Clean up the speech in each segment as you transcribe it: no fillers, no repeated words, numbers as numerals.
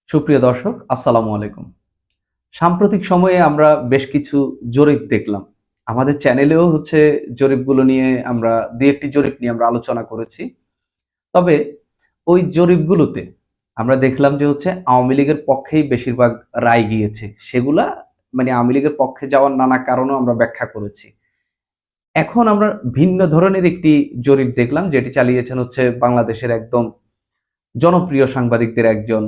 সুপ্রিয় দর্শক, আসসালামু আলাইকুম। সাম্প্রতিক সময়ে আমরা বেশ কিছু জরিপ দেখলাম। আমাদের চ্যানেলেও জরিপগুলো নিয়ে আমরা ২-১ টি জরিপ নিয়ে আমরা আলোচনা করেছি। তবে ওই জরিপগুলোতে আমরা দেখলাম যে আওয়ামী লীগের পক্ষেই বেশিরভাগ রায় গিয়েছে। সেগুলা আওয়ামী লীগের পক্ষে যাওয়ার নানা কারণও আমরা ব্যাখ্যা করেছি। এখন আমরা ভিন্ন ধরনের একটি জরিপ দেখলাম যেটি চালিয়েছেন বাংলাদেশের একদম জনপ্রিয় সাংবাদিকদের একজন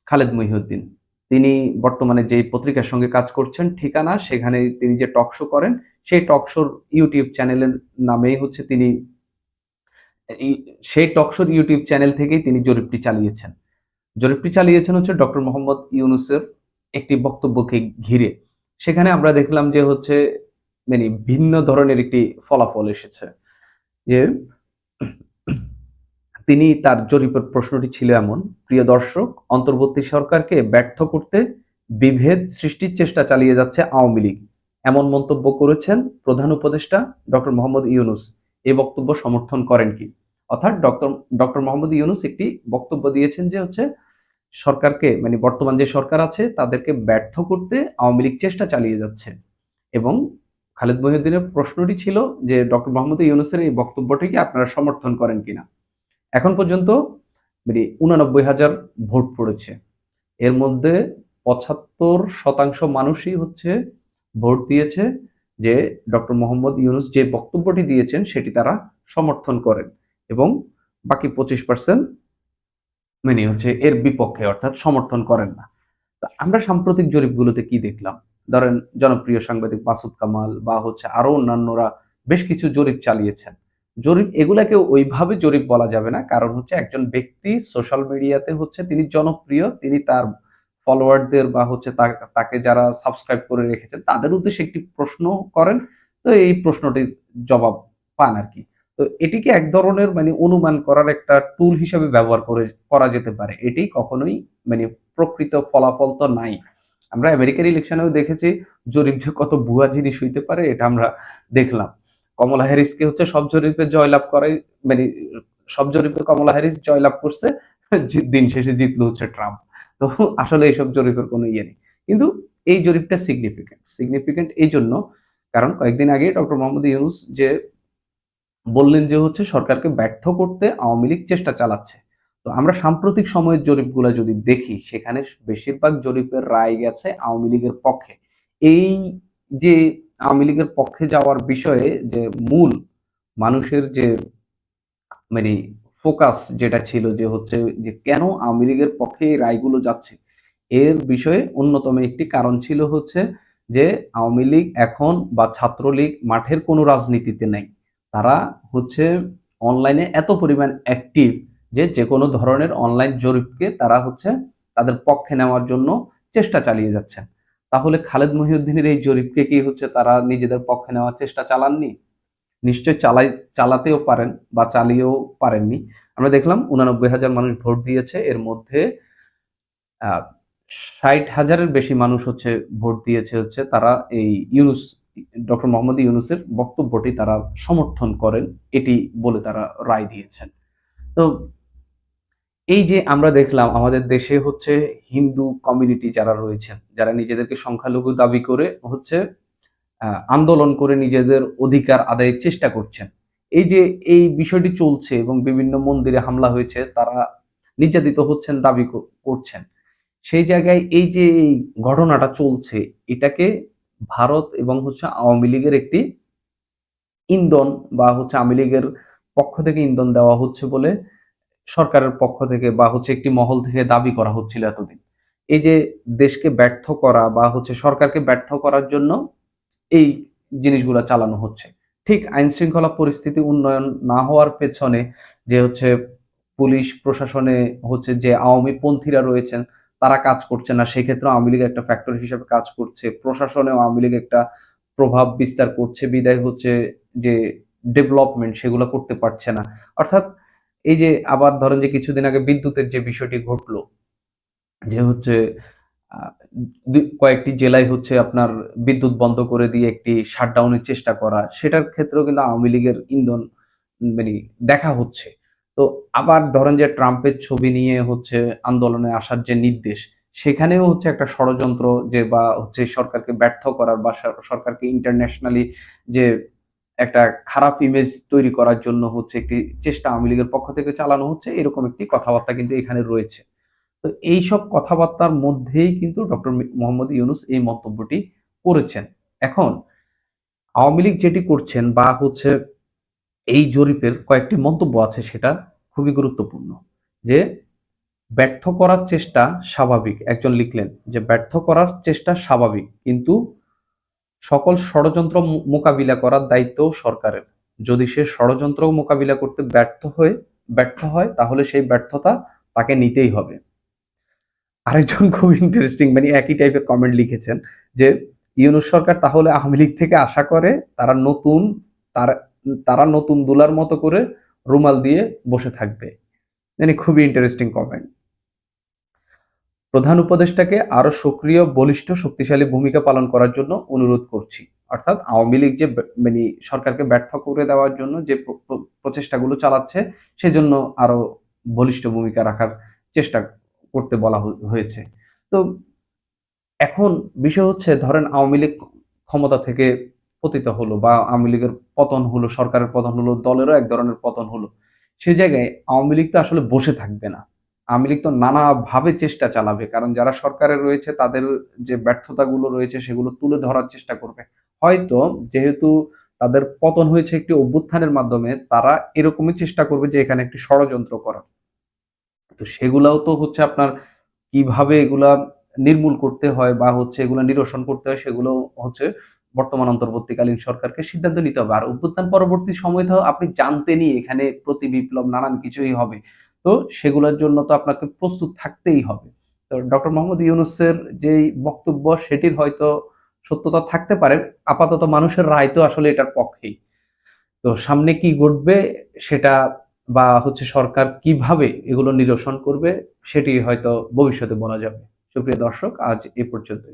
খালেদ মহিউদ্দিন। তিনি বর্তমানে যেই পত্রিকার সঙ্গে কাজ করছেন ঠিকানা, সেখানে তিনি যে টক শো করেন, সেই টক শোর ইউটিউব চ্যানেলের নামেই তিনি এই সেই টক শোর ইউটিউব চ্যানেল থেকেই তিনি জরিপটি চালিয়েছেন। জরিপটি চালিয়েছেন ডক্টর মোহাম্মদ ইউনূসের একটি বক্তব্যকে ঘিরে। সেখানে আমরা দেখলাম যে ভিন্ন ধরনের একটি ফলাফল এসেছে। যে তিনি তার জরিপের প্রশ্নটি ছিল এমন: প্রিয় দর্শক, অন্তর্বর্তী সরকারকে ব্যর্থ করতে বিভেদ সৃষ্টির চেষ্টা চালিয়ে যাচ্ছে আওয়ামী লীগ, এমন মন্তব্য করেছেন প্রধান উপদেষ্টা ডক্টর মোহাম্মদ ইউনূস। এই বক্তব্য সমর্থন করেন কি? অর্থাৎ ডক্টর মোহাম্মদ ইউনূস একটি বক্তব্য দিয়েছেন যে সরকারকে বর্তমান যে সরকার আছে তাদেরকে ব্যর্থ করতে আওয়ামী লীগ চেষ্টা চালিয়ে যাচ্ছে। এবং খালেদ মহিউদ্দিনের প্রশ্নটি ছিল যে ডক্টর মোহাম্মদ ইউনূসের এই বক্তব্যটিকে আপনারা সমর্থন করেন কিনা। এখন পর্যন্ত 89,000 ভোট পড়েছে। এর মধ্যে 75% মানুষই ভোট দিয়েছে যে ডক্টর মোহাম্মদ ইউনূস যে বক্তব্যটি দিয়েছেন সেটি তারা সমর্থন করেন, এবং বাকি 25% এর বিপক্ষে, অর্থাৎ সমর্থন করেন না। আমরা সাম্প্রতিক জরিপগুলোতে কি দেখলাম? ধরেন, জনপ্রিয় সাংবাদিক মাসুদ কামাল বা আরো অন্যান্যরা বেশ কিছু জরিপ চালিয়েছেন। জরিপ এগুলাকে ওইভাবে জরিপ বলা যাবে না, কারণ একজন ব্যক্তি সোশ্যাল মিডিয়াতে তিনি জনপ্রিয়, তিনি তার ফলোয়ারদের বা তাকে যারা সাবস্ক্রাইব করে রেখেছেন তাদের উদ্দেশ্যে একটি প্রশ্ন করেন, তো এই প্রশ্নটির জবাব পান আর কি। তো এটিকে এক ধরনের অনুমান করার একটা টুল হিসেবে ব্যবহার করা যেতে পারে। এটি কখনোই প্রকৃত ফলাফল তো নাই। আমরা আমেরিকার ইলেকশনেও দেখেছি জরিপ যে কত ভুয়া জিনিস হইতে পারে, এটা আমরা দেখলাম। কমলা হ্যারিসকে সব জরিপে জয়লাভ করাই, মানে সব জরিপে কমলা হ্যারিস জয়লাভ করছে, দিন শেষে জিতলো ট্রাম্প। তো আসলে এইসব জরিপের কোনো ইয়ে নেই। কিন্তু এই জরিপটা সিগনিফিকেন্ট এই জন্য, কারণ কয়েকদিন আগে ডক্টর মোহাম্মদ ইউনূস যে বললেন যে সরকারকে ব্যর্থ করতে আওয়ামী লীগ চেষ্টা চালাচ্ছে। তো আমরা সাম্প্রতিক সময়ের জরিপগুলা যদি দেখি, সেখানে বেশিরভাগ জরিপের রায় গেছে আওয়ামী লীগের পক্ষে। এই যে আওয়ামী লীগের পক্ষে যাওয়ার বিষয়ে যে মূল মানুষের যে মানে ফোকাস যেটা ছিল যে কেন আওয়ামী লীগের পক্ষে এই রায়গুলো যাচ্ছে, এর বিষয়ে অন্যতম একটি কারণ ছিল যে আওয়ামী লীগ এখন বা ছাত্রলীগ মাঠের কোনো রাজনীতিতে নেই। তারা অনলাইনে এত পরিমাণ অ্যাক্টিভ যে কোনো ধরনের অনলাইন জরিপকে তারা তাদের পক্ষে নেওয়ার জন্য চেষ্টা চালিয়ে যাচ্ছেন। তাহলে খালেদ মহিউদ্দিনের এই জরিপকে কি তারা নিজেদের পক্ষে নেওয়ার চেষ্টা চালাননি? নিশ্চয় চালাতেও পারেন বা চালিয়েও পারেননি। আমরা দেখলাম 89,000 মানুষ ভোট দিয়েছে। এর মধ্যে 60,000-এর বেশি মানুষ ভোট দিয়েছে তারা এই ডক্টর মোহাম্মদ ইউনূসের বক্তব্যটি তারা সমর্থন করেন, এটি বলে তারা রায় দিয়েছেন। তো এই যে আমরা দেখলাম আমাদের দেশে হিন্দু কমিউনিটি যারা রয়েছেন, যারা নিজেদেরকে সংখ্যালঘু দাবি করে আন্দোলন করে নিজেদের অধিকার আদায়ের চেষ্টা করছেন। এই যে এই বিষয়টি চলছে এবং বিভিন্ন মন্দিরে হামলা হয়েছে, তারা নির্যাতিত হচ্ছেন দাবি করছেন। সেই জায়গায় এই যে এই ঘটনাটা চলছে, এটাকে ভারত এবং আওয়ামী লীগের একটি ইন্ধন বা আওয়ামী লীগের পক্ষ থেকে ইন্ধন দেওয়া হচ্ছে বলে সরকারের পক্ষ থেকে বা একটি মহল থেকে দাবি করা হচ্ছিল এতদিন। এই যে দেশকে ব্যর্থ করা বা সরকারকে ব্যর্থ করার জন্য এই জিনিসগুলা চালানো হচ্ছে। ঠিক আইন শৃঙ্খলা পরিস্থিতি উন্নয়ন না হওয়ার পেছনে যে পুলিশ প্রশাসনে যে আওয়ামী পন্থীরা রয়েছেন তারা কাজ করছে না, সেক্ষেত্রে আওয়ামী লীগ একটা ফ্যাক্টর হিসেবে কাজ করছে। প্রশাসনেও আওয়ামী লীগ একটা প্রভাব বিস্তার করছে, বিদায় যে ডেভেলপমেন্ট সেগুলো করতে পারছে না। অর্থাৎ এই যে আবার ধরেন যে কিছুদিন আগে বিদ্যুতের যে বিষয়টি ঘটলো, যে কয়েকটি জেলায় আপনার বিদ্যুৎ বন্ধ করে দিয়ে একটি শাটডাউনের চেষ্টা করা, সেটার ক্ষেত্রেও কিন্তু আওয়ামী লীগের ইন্ধন দেখা হচ্ছে। তো আবার ধরেন যে ট্রাম্পের ছবি নিয়ে হচ্ছে আন্দোলনে আসার যে নির্দেশ, সেখানেও হচ্ছে একটা ষড়যন্ত্র, যে বা হচ্ছে সরকারকে ব্যর্থ করার বা সরকারকে ইন্টারন্যাশনালি যে একটা খারাপ ইমেজ তৈরি করার জন্য হচ্ছে একটি চেষ্টা আওয়ামী লীগের পক্ষ থেকে চালানো হচ্ছে, এরকম একটি কথাবার্তা কিন্তু এখানে রয়েছে। তো এইসব কথাবার্তার মধ্যেই কিন্তু ডক্টর মোহাম্মদ ইউনূস এই মন্তব্যটি করেছেন। এখন আওয়ামী লীগ যেটি করছেন বা হচ্ছে এই জরিপের কয়েকটি মন্তব্য আছে, সেটা খুবই গুরুত্বপূর্ণ। যে ব্যর্থ করার চেষ্টা স্বাভাবিক, একজন লিখলেন যে ব্যর্থ করার চেষ্টা স্বাভাবিক, কিন্তু সকল ষড়যন্ত্র মোকাবিলা করার দায়িত্বও সরকারের। যদি সে ষড়যন্ত্র মোকাবিলা করতে ব্যর্থ হয় তাহলে সেই ব্যর্থতা তাকে নিতেই হবে। আরেকজন খুব ইন্টারেস্টিং, মানে একই টাইপের কমেন্ট লিখেছেন যে ইউনূস সরকার তাহলে আওয়ামী লীগ থেকে আশা করে তারা তারা নতুন দুলার মতো করে রুমাল দিয়ে বসে থাকবে। মানে খুবই ইন্টারেস্টিং কমেন্ট। প্রধান উপদেষ্টাকে আরো সক্রিয়, বলিষ্ঠ, শক্তিশালী ভূমিকা পালন করার জন্য অনুরোধ করছি। অর্থাৎ আওয়ামী লীগ যে মানে সরকারকে ব্যর্থ করে দেওয়ার জন্য যে প্রচেষ্টাগুলো চালাচ্ছে, সেজন্য আরো বলিষ্ঠ ভূমিকা রাখার চেষ্টা করতে বলা হয়েছে। তো এখন বিষয় হচ্ছে, ধরেন আওয়ামী লীগ ক্ষমতা থেকে পতিত হলো বা আওয়ামী লীগের পতন হলো, সরকারের পতন হলো, দলেরও এক ধরনের পতন হলো। সেই জায়গায় আওয়ামী লীগ তো আসলে বসে থাকবে না। আওয়ামী লীগ তো নানাভাবে চেষ্টা চালাবে। কারণ যারা সরকারে রয়েছে তাদের যে ব্যর্থতাগুলো রয়েছে সেগুলো তুলে ধরার চেষ্টা করবে। হয়তো যেহেতু তাদের পতন হয়েছে একটি অভ্যুত্থানের মাধ্যমে, তারা এরকমই চেষ্টা করবে যে এখানে একটি ষড়যন্ত্র করা। তো সেগুলাও তো হচ্ছে আপনার কিভাবে এগুলা নির্মূল করতে হয় বা হচ্ছে এগুলা নিরসন করতে হয়, সেগুলো হচ্ছে বর্তমান অন্তর্বর্তীকালীন সরকারকে সিদ্ধান্ত নিতে হবে। আর অভ্যুত্থান পরবর্তী সময় তো আপনি জানতেনই এখানে প্রতি বিপ্লব নানান কিছুই হবে। তো সেগুলোর জন্য তো আপনাকে প্রস্তুত থাকতেই হবে। তো ডক্টর মোহাম্মদ ইউনূসের যেই বক্তব্য, সেটির হয়তো সত্যতা থাকতে পারে। আপাতত মানুষের রায় তো আসলে এটার পক্ষেই। তো সামনে কি ঘটবে সেটা, বা হচ্ছে সরকার কিভাবে এগুলো নিরসন করবে, সেটি হয়তো ভবিষ্যতে বলা যাবে। সুপ্রিয় দর্শক, আজ এ পর্যন্তই।